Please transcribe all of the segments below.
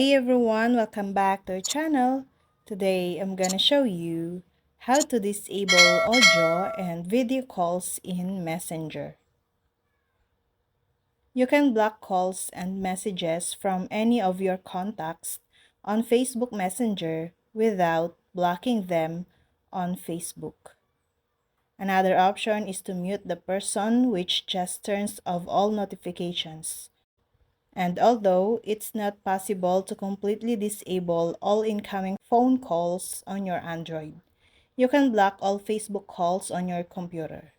Hey everyone, welcome back to our channel. Today I'm gonna show you how to disable audio and video calls in Messenger. You can block calls and messages from any of your contacts on Facebook Messenger without blocking them on Facebook. Another option is to mute the person, which just turns off all notifications. And although it's not possible to completely disable all incoming phone calls on your Android, you can block all Facebook calls on your computer.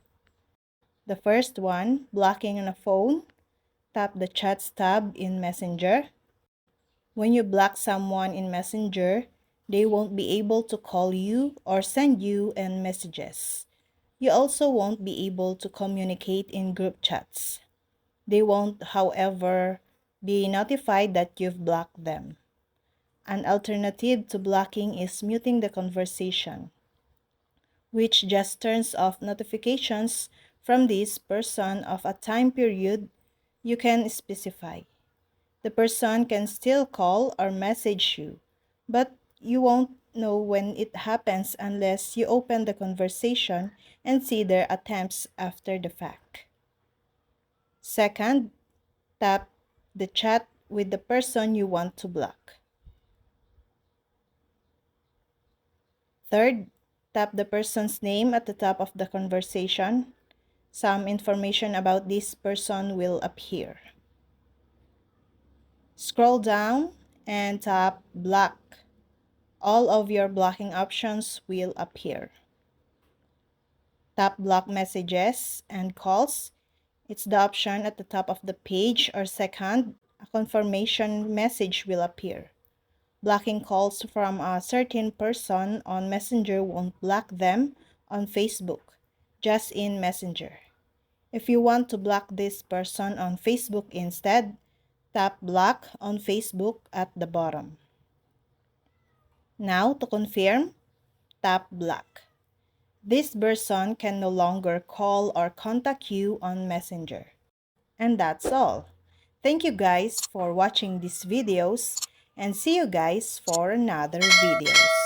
The first one, blocking on a phone, tap the Chats tab in Messenger. When you block someone in Messenger, they won't be able to call you or send you any messages. You also won't be able to communicate in group chats. They won't, however, be notified that you've blocked them. An alternative to blocking is muting the conversation, which just turns off notifications from this person of a time period you can specify. The person can still call or message you, but you won't know when it happens unless you open the conversation and see their attempts after the fact. Second, tap the chat with the person you want to block. Third, tap the person's name at the top of the conversation. Some information about this person will appear. Scroll down and tap Block. All of your blocking options will appear. Tap Block Messages and Calls. It's the option at the top of the page, or second, a confirmation message will appear. Blocking calls from a certain person on Messenger won't block them on Facebook, just in Messenger. If you want to block this person on Facebook instead, tap Block on Facebook at the bottom. Now, to confirm, tap Block. This person can no longer call or contact you on Messenger. And that's all. Thank you guys for watching these videos, and see you guys for another videos.